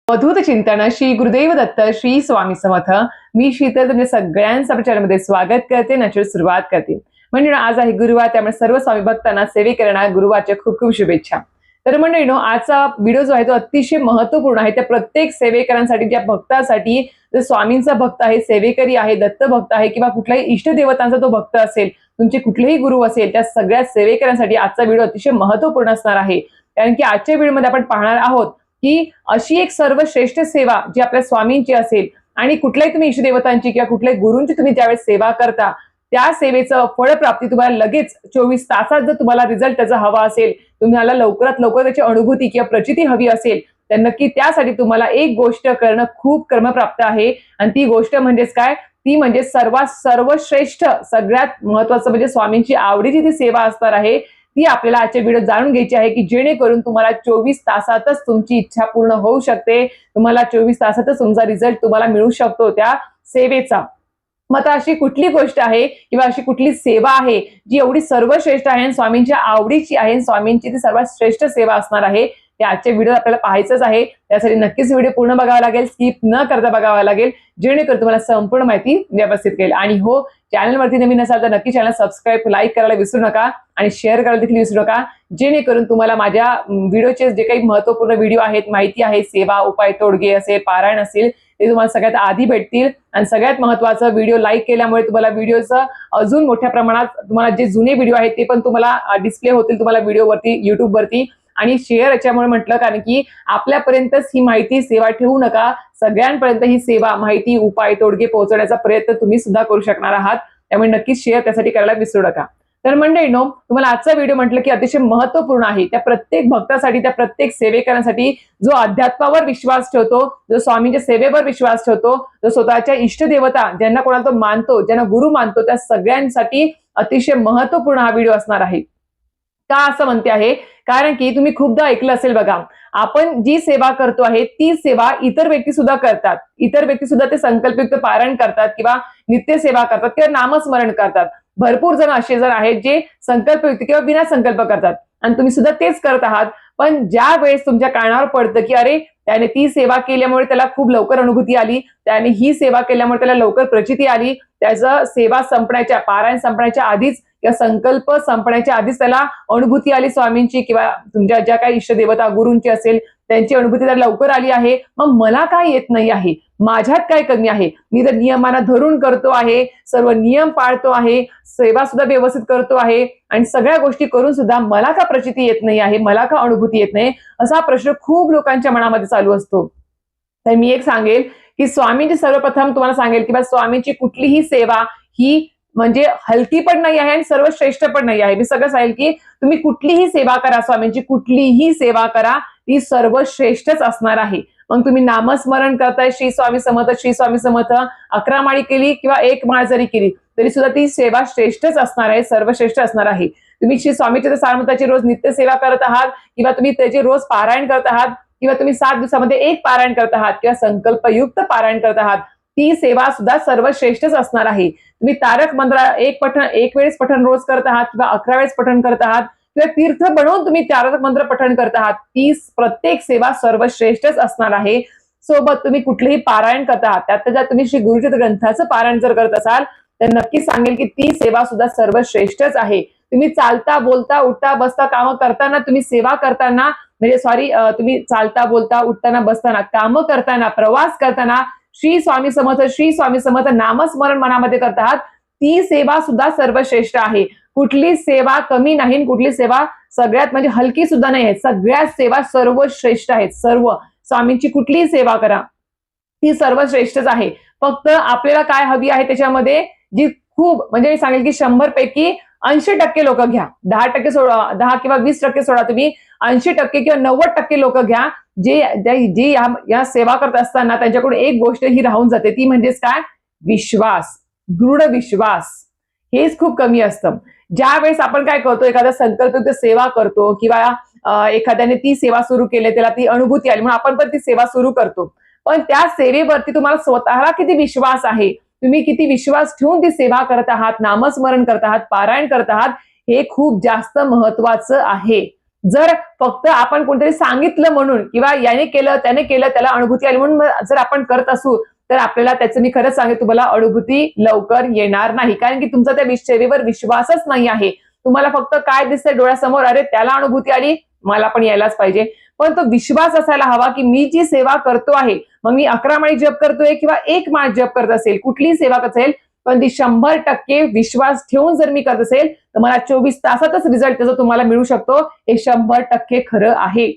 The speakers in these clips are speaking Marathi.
अवधूत चिंतन श्री गुरुदेव दत्त श्री स्वामी समर्थ. मी शीतल तुमच्या सगळ्यांचं आपल्या चॅनलमध्ये स्वागत करते. नंतर सुरुवात करते. मंडळींनो, आज आहे गुरुवार, त्यामुळे सर्व स्वामी भक्तांना सेवेकरणाऱ्या गुरुवारच्या खूप खूप शुभेच्छा. तर मंडळींनो, आजचा व्हिडिओ जो आहे तो अतिशय महत्त्वपूर्ण आहे. त्या प्रत्येक सेवेकरांसाठी, ज्या भक्तासाठी, जो स्वामींचा भक्त आहे, सेवेकरी आहे, दत्त भक्त आहे किंवा कुठल्याही इष्टदेवतांचा तो भक्त असेल, तुमचे कुठलेही गुरु असेल, त्या सगळ्या सेवेकरांसाठी आजचा व्हिडिओ अतिशय महत्त्वपूर्ण असणार आहे. कारण की आजच्या व्हिडिओमध्ये आपण पाहणार आहोत की अशी एक सर्वश्रेष्ठ सेवा जी आपल्या स्वामींची असेल आणि कुठल्याही तुम्ही इष्टदेवतांची किंवा कुठल्याही गुरूंची तुम्ही ज्यावेळेस सेवा करता, त्या सेवेचं फळप्राप्ती तुम्हाला लगेच 24 तासात जर तुम्हाला रिझल्ट त्याचा हवा असेल, तुम्हाला लवकरात लवकर त्याची अनुभूती किंवा प्रचिती हवी असेल, तर नक्की त्यासाठी तुम्हाला एक गोष्ट करणं खूप क्रमप्राप्त आहे. आणि ती गोष्ट म्हणजेच काय? ती म्हणजे सर्वश्रेष्ठ, सगळ्यात महत्वाचं म्हणजे स्वामींची आवडीची ती सेवा असणार आहे. ती आपल्याला आजच्या व्हिडिओ जाणून घ्यायची आहे की जेणेकरून तुम्हाला 24 तासातच तुमची इच्छा पूर्ण होऊ शकते. तुम्हाला 24 तासातच तुमचा रिझल्ट तुम्हाला मिळू शकतो त्या सेवेचा. मग आता अशी कुठली गोष्ट आहे किंवा अशी कुठली सेवा आहे जी एवढी सर्वश्रेष्ठ आहे, स्वामींच्या आवडीची आहे, स्वामींची ती सर्वात श्रेष्ठ सेवा असणार आहे, ते आजच्या व्हिडिओ आपल्याला पाहायचंच आहे. त्यासाठी नक्कीच व्हिडिओ पूर्ण बघावा लागेल, स्किप न करता बघावा लागेल, जेणेकरून तुम्हाला संपूर्ण माहिती व्यवस्थित कळेल. आणि हो, चॅनलवरती नवीन असाल तर नक्की चॅनल सबस्क्राईब, लाईक करायला विसरू नका आणि शेअर करायला देखील विसरू नका, जेणेकरून तुम्हाला माझ्या व्हिडिओचे जे काही महत्त्वपूर्ण व्हिडिओ आहेत, माहिती आहे, सेवा, उपाय, तोडगे असेल, पारायण असेल, ते तुम्हाला सगळ्यात आधी भेटतील. आणि सगळ्यात महत्त्वाचं, व्हिडिओ लाईक केल्यामुळे तुम्हाला व्हिडिओचं अजून मोठ्या प्रमाणात तुम्हाला जे जुने व्हिडिओ आहेत ते पण तुम्हाला डिस्प्ले होतील तुम्हाला व्हिडिओवरती, युट्यूबवरती. आणि शेअर याच्यामुळे म्हटलं कारण की आपल्यापर्यंतच ही माहिती, सेवा ठेवू नका, सगळ्यांपर्यंत ही सेवा, माहिती, उपाय, तोडगे पोहोचवण्याचा प्रयत्न तुम्ही सुद्धा करू शकणार आहात. त्यामुळे नक्कीच शेअर त्यासाठी करायला विसरू नका. तर मंडळींनो, तुम्हाला आजचा व्हिडिओ म्हटलं की अतिशय महत्त्वपूर्ण आहे. त्या प्रत्येक भक्तासाठी, त्या प्रत्येक सेवेकरांसाठी, जो अध्यात्मावर विश्वास ठेवतो, जो स्वामींच्या सेवेवर विश्वास ठेवतो, जो स्वतःच्या इष्टदेवता, ज्यांना कोणाला तो मानतो, ज्यांना गुरु मानतो, त्या सगळ्यांसाठी अतिशय महत्त्वपूर्ण हा व्हिडिओ असणार आहे. का असं म्हणते आहे? कारण की तुम्ही खूपदा ऐकलं असेल बघा, आपण जी सेवा करतो आहे ती सेवा इतर व्यक्ती सुद्धा करतात. इतर व्यक्ती सुद्धा ते संकल्पयुक्त पारायण करतात किंवा नित्य सेवा करतात किंवा नामस्मरण करतात. भरपूर जण असे जण आहेत जे संकल्पयुक्त किंवा विना संकल्प करतात आणि तुम्ही सुद्धा तेच करत आहात. पण ज्या वेळेस तुमच्या कानावर पडतं की अरे, त्याने ती सेवा केल्यामुळे त्याला खूप लवकर अनुभूती आली, त्याने ही सेवा केल्यामुळे त्याला लवकर प्रचिती आली, त्याचं सेवा संपण्याच्या, पारायण संपण्याच्या आधीच किंवा संकल्प संपण्याच्या आधीच त्याला अनुभूती आली स्वामींची किंवा तुमच्या ज्या काही इष्टदेवता, गुरूंची असेल त्यांची अनुभूती त्याला लवकर आली आहे, मग मला काय येत नाही आहे? माझ्यात काय कमी आहे? मी तर नियमांना धरून करतो आहे, सर्व नियम पाळतो आहे, सेवा सुद्धा व्यवस्थित करतो आहे आणि सगळ्या गोष्टी करून सुद्धा मला का प्रचिती येत नाही आहे? मला का अनुभूती येत नाही? असा प्रश्न खूप लोकांच्या मनामध्ये चालू असतो. तर मी एक सांगेल की स्वामींची, सर्वप्रथम तुम्हाला सांगेल की स्वामींची कुठलीही सेवा ही म्हणजे हलकी पण नाही आहे आणि सर्वश्रेष्ठ पण नाही आहे. मी सगळं सांगेल की तुम्ही कुठलीही सेवा करा, स्वामींची कुठलीही सेवा करा, ती सर्वश्रेष्ठच असणार आहे. मग तुम्ही नामस्मरण करताय, श्री स्वामी समर्थ, श्री स्वामी समर्थ 11 माळी केली किंवा 1 माळ जरी केली तरी सुद्धा ती सेवा श्रेष्ठच असणार आहे, सर्वश्रेष्ठ असणार आहे. तुम्ही श्री स्वामीच्या सारमताची रोज नित्य सेवा करत आहात किंवा तुम्ही त्याचे रोज पारायण करत आहात किंवा तुम्ही 7 दिवसामध्ये 1 पारायण करत आहात किंवा संकल्पयुक्त पारायण करत आहात, ती सेवा सुद्धा सर्वश्रेष्ठच असणार आहे. तुम्ही तारक मंत्र एक वेळेस पठण रोज करत आहात किंवा 11 वेळेस पठण करत आहात किंवा तीर्थ बनवून तुम्ही तारक मंत्र पठण करत आहात, ती प्रत्येक सेवा सर्वश्रेष्ठच असणार आहे. सोबत तुम्ही कुठलेही पारायण करत आहात, त्यात जर तुम्ही श्री गुरुचरित ग्रंथाचं पारायण जर करत असाल तर नक्की सांगेल की ती सेवा सुद्धा सर्वश्रेष्ठच आहे. तुम्ही चालता, बोलता, उठता, बसता, कामं करताना, तुम्ही सेवा करताना, म्हणजे तुम्ही चालता, बोलता, उठताना, बसताना, कामं करताना, प्रवास करताना श्री स्वामी समर्थ, श्री स्वामी समर्थ नामस्मरण मनामध्ये करत आहात, ती सेवा सुद्धा सर्वश्रेष्ठ आहे. कुठली सेवा कमी नाही, कुठली सेवा सगळ्यात म्हणजे हलकी सुद्धा नाही आहे. सगळ्या सेवा सर्वश्रेष्ठ आहेत. सर्व स्वामींची कुठलीही सेवा करा, ती सर्वश्रेष्ठच आहे. फक्त आपल्याला काय हवी आहे त्याच्यामध्ये, जी खूप म्हणजे मी सांगेल की 100 पैकी 80% लोक घ्या, 10% सोडा, 10 किंवा 20% सोडा, तुम्ही 80% किंवा 90% लोक घ्या जे या सेवा करत असताना त्यांच्याकडून एक गोष्ट ही राहून जाते, ती म्हणजेच काय? विश्वास, दृढ विश्वास. हेच खूप कमी असतं. ज्या वेळेस आपण काय करतो, एखादा संकल्पयुक्त सेवा करतो किंवा एखाद्याने ती सेवा सुरू केली, त्याला ती अनुभूती आली म्हणून आपण पण ती सेवा सुरू करतो. पण त्या सेवेवरती तुम्हाला स्वतःला किती विश्वास आहे, तुम्ही किती विश्वास ठेवून ती सेवा करत आहात, नामस्मरण करत आहात, पारायण करत आहात, हे खूप जास्त महत्वाचं आहे. जर फक्त आपण कोणतरी सांगितलं म्हणून किंवा याने केलं त्याने केलं त्याला अनुभूती आली म्हणून जर आपण करत असू तर आपल्याला त्याचं मी खरंच सांगेन तुम्हाला अनुभूती लवकर येणार नाही, कारण की तुमचा त्या सेवेवर विश्वासच नाही आहे. तुम्हाला फक्त काय दिसतंय डोळ्यासमोर, अरे त्याला अनुभूती आली मला पण यायलाच पाहिजे. पण तो विश्वास असायला हवा की मी जी सेवा करतो आहे, मग मी 11 माळी जप करतोय किंवा 1 माळ जप करत असेल, कुठलीही सेवा असेल, पण ती 100% विश्वास ठेवून जर मी करत असेल तर मला 24 तासातच रिझल्ट त्याचा तुम्हाला मिळू शकतो. हे 100% खरं आहे.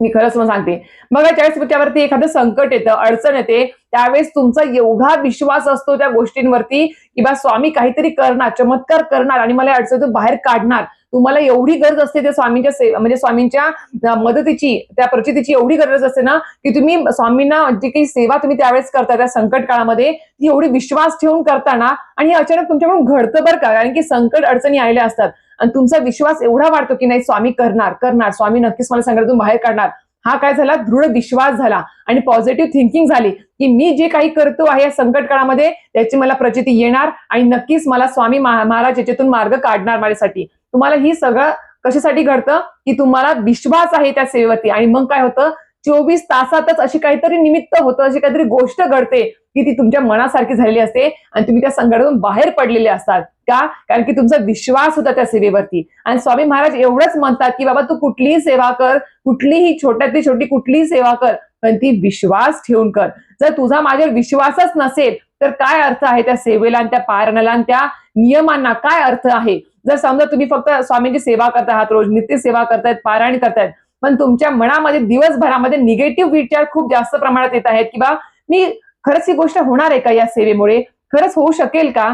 मी खरंच तुम्हाला सांगते. बघा ज्यावेळेस त्यावरती एखादं संकट येतं, अडचण येते, त्यावेळेस तुमचा एवढा विश्वास असतो त्या गोष्टींवरती की बा स्वामी काहीतरी करणार, चमत्कार करणार आणि मला या अडचणीतून बाहेर काढणार. तुम्हाला एवढी गरज असते त्या स्वामींच्या म्हणजे स्वामींच्या मदतीची, त्या प्रचितीची एवढी गरज असते ना, की तुम्ही स्वामींना जी काही सेवा तुम्ही त्यावेळेस करता त्या संकट काळामध्ये, ती एवढी विश्वास ठेवून करताना आणि हे अचानक तुमच्याकडून घडतं बरं का, कारण की संकट अडचणी आलेल्या असतात आणि तुमचा विश्वास एवढा वाढतो की नाही स्वामी करणार करणार, स्वामी नक्कीच मला संकटातून बाहेर काढणार. हा काय झाला, दृढ विश्वास झाला आणि पॉझिटिव्ह थिंकिंग झाली की मी जे काही करतो आहे या संकट काळामध्ये त्याची मला प्रचिती येणार आणि नक्कीच मला स्वामी महाराज याच्यातून मार्ग काढणार माझ्यासाठी. तुम्हाला ही सगळं कशासाठी घडतं की तुम्हाला विश्वास आहे त्या सेवेवरती आणि मग काय होतं 24 तासातच अशी काहीतरी निमित्त होतं, अशी काहीतरी गोष्ट घडते की ती तुमच्या मनासारखी झालेली असते आणि तुम्ही त्या संकटातून बाहेर पडलेले असतात. का? कारण की तुमचा विश्वास होता त्या सेवेवरती आणि स्वामी महाराज एवढंच म्हणतात की बाबा तू कुठलीही सेवा कर, कुठलीही छोट्यातली छोटी कुठलीही सेवा कर, पण ती विश्वास ठेवून कर. जर तुझा माझ्यावर विश्वासच नसेल तर काय अर्थ आहे त्या सेवेला आणि त्या पारणाला आणि त्या नियमांना काय अर्थ आहे? जर समजा तुम्ही फक्त स्वामींची सेवा करता आहात, रोज नित्य सेवा करतायत, पारायण करतायत, पण तुमच्या मनामध्ये दिवसभरामध्ये निगेटिव्ह विचार खूप जास्त प्रमाणात येत आहेत की बा मी खरंच ही गोष्ट होणार आहे का या सेवेमुळे, खरंच होऊ शकेल का,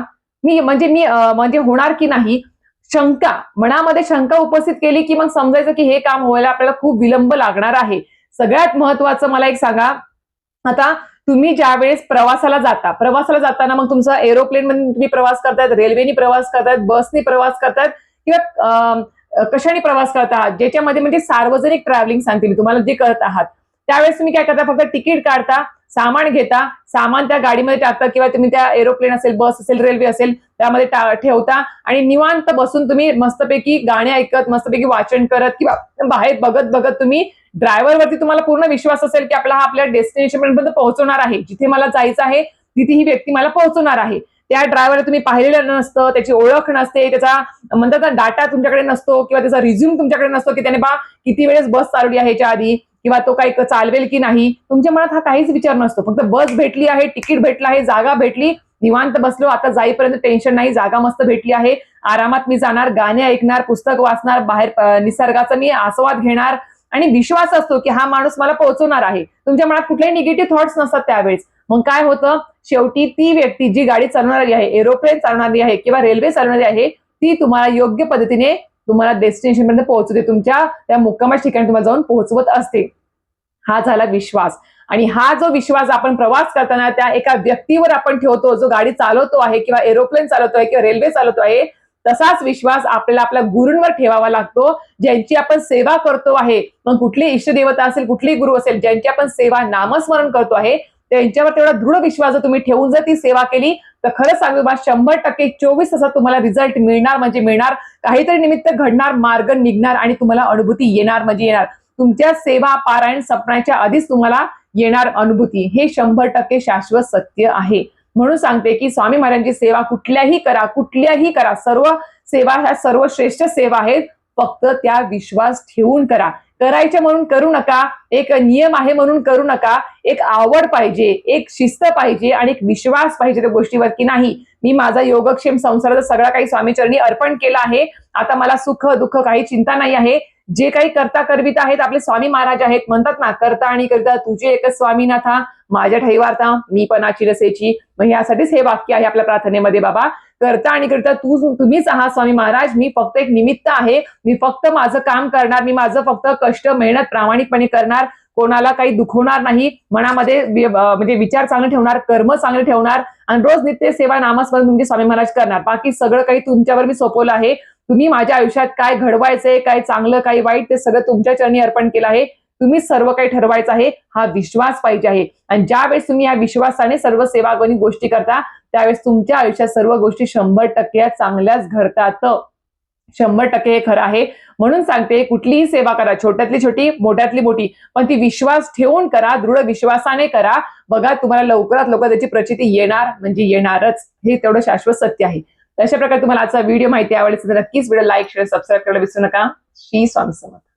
मी म्हणजे होणार की नाही, शंका मनामध्ये शंका उपस्थित केली की मग समजायचं की हे काम व्हायला आपल्याला खूप विलंब लागणार आहे. सगळ्यात महत्वाचं मला एक सांगा, आता तुम्ही ज्या वेळेस प्रवासाला जाताना मग तुमचा एरोप्लेन मध्ये तुम्ही प्रवास करतायत, रेल्वेनी प्रवास करतायत, बसनी प्रवास करतायत किंवा कशाने प्रवास करता, ज्याच्यामध्ये म्हणजे सार्वजनिक ट्रॅव्हलिंग सांगते मी तुम्हाला जे करत आहात, त्यावेळेस तुम्ही काय करता, फक्त तिकीट काढता, सामान घेता, सामान त्या गाडीमध्ये टाकता किंवा तुम्ही त्या एरोप्लेन असेल, बस असेल, रेल्वे असेल त्यामध्ये ठेवता आणि निवांत बसून तुम्ही मस्तपैकी गाणे ऐकत, मस्तपैकी वाचन करत किंवा बाहेर बघत बघत तुम्ही ड्रायव्हरवरती तुम्हाला पूर्ण विश्वास असेल की आपला हा आपल्या डेस्टिनेशन पर्यंत पोहोचवणार आहे, जिथे मला जायचं आहे तिथे ही व्यक्ती मला पोहोचवणार आहे. त्या ड्रायव्हरला तुम्ही पाहिलेलं नसतं, त्याची ओळख नसते, त्याचा म्हणतात ना डाटा तुमच्याकडे नसतो किंवा त्याचा रिझ्यूम तुमच्याकडे नसतो की त्याने बा किती वेळेस बस चालवली आहे ह्याच्या आधी किंवा तो काही चालवेल की नाही, तुमच्या मनात हा काहीच विचार नसतो. फक्त बस भेटली आहे, तिकीट भेटलं आहे, जागा भेटली, निवांत बसलो, आता जाईपर्यंत टेन्शन नाही, जागा मस्त भेटली आहे, आरामात मी जाणार, गाणे ऐकणार, पुस्तक वाचणार, बाहेर निसर्गाचा मी आस्वाद घेणार आणि विश्वास असतो की हा माणूस मला पोहोचवणार आहे. तुमच्या मनात कुठलेही निगेटिव्ह थॉट्स नसतात त्यावेळेस. मग काय होतं, शेवटी ती व्यक्ती जी गाडी चालवणारी आहे, एरोप्लेन चालवणारी आहे किंवा रेल्वे चालवणारी आहे, ती तुम्हाला योग्य पद्धतीने तुम्हाला डेस्टिनेशन पर्यंत पोहोचते, तुमच्या त्या मुक्कामाच्या ठिकाणी तुम्हाला जाऊन पोहोचवत असते. हा झाला विश्वास. आणि हा जो विश्वास आपण प्रवास करताना त्या एका व्यक्तीवर आपण ठेवतो, जो गाडी चालवतो आहे किंवा एरोप्लेन चालवतो आहे किंवा रेल्वे चालवतो आहे, तसाच विश्वास आपल्याला आपल्या गुरूंवर ठेवावा लागतो, ज्यांची आपण सेवा करतो आहे. मग कुठली इष्टदेवता असेल, कुठली गुरु असेल, ज्यांची आपण सेवा नामस्मरण करतो आहे, त्यांच्यावर तेवढा दृढ विश्वास जर तुम्ही ठेवून जर ती सेवा केली तर खरं सांगू बा 100% 24 तासात तुम्हाला रिझल्ट मिळणार म्हणजे मिळणार, काहीतरी निमित्त घडणार, मार्ग निघणार आणि तुम्हाला अनुभूती येणार म्हणजे येणार. तुमच्या सेवा पारायण सपनाच्या आधीच तुम्हाला येणार अनुभूती, हे 100% शाश्वत सत्य आहे. म्हणून सांगते की स्वामी महाराजांची सेवा कुठल्याही करा, सर्व सेवा ह्या सर्वश्रेष्ठ सेवा आहेत, फक्त त्या विश्वास ठेवून करा. करायचे म्हणून करू नका, एक नियम आहे म्हणून करू नका, एक आवड पाहिजे, एक शिस्त पाहिजे आणि एक विश्वास पाहिजे त्या गोष्टीवर की नाही मी माझा योगक्षेम संसाराचा सगळा काही स्वामीचरणी अर्पण केला आहे, आता मला सुख दुःख काही चिंता नाही आहे, जे काही करता करवित आहेत आपले स्वामी महाराज आहेत, म्हणतात ना करता आणि करता तुझे एकच स्वामीनाथा, माझ्या ठैवार्था मी पणाची रसेची. मग यासाठीच हे वाक्य आहे आपल्या प्रार्थनेमध्ये, बाबा करता आणि करता तुम्हीच आहात स्वामी महाराज, मी फक्त एक निमित्त आहे, मी फक्त माझं काम करणार, मी माझं फक्त कष्ट मेहनत प्रामाणिकपणे करणार, कोणाला काही दुखवणार नाही, मनामध्ये म्हणजे विचार चांगले ठेवणार, कर्म चांगले ठेवणार आणि रोज नित्य सेवा नामस्मरण तुमचे स्वामी महाराज करणार. बाकी सगळं काही तुमच्यावर मी सोपवलं आहे. तुम्ही माझ्या आयुष्यात काय घडवायचंय, काय चांगलं काय वाईट ते सगळं तुमच्या चरणी अर्पण केलं आहे. तुम्ही सर्व काही ठरवायचं आहे, हा विश्वास पाहिजे आहे. आणि ज्यावेळेस तुम्ही या विश्वासाने सर्व सेवागणी गोष्टी करता त्यावेळेस तुमच्या आयुष्यात सर्व गोष्टी 100% चांगल्याच घडतात. 100% हे खरं आहे. म्हणून सांगते, कुठलीही सेवा करा, छोट्यातली छोटी, मोठ्यातली मोठी, पण ती विश्वास ठेवून करा, दृढ विश्वासाने करा. बघा तुम्हाला लवकरात लवकर त्याची प्रचिती येणार म्हणजे येणारच. हे तेवढं शाश्वत सत्य आहे. तर अशा प्रकारे तुम्हाला आजचा व्हिडिओ माहिती आवडली असेल तर नक्कीच व्हिडिओ लाईक, शेअर, सबस्क्राईब करायला विसरू नका. श्री स्वामी समर्थ.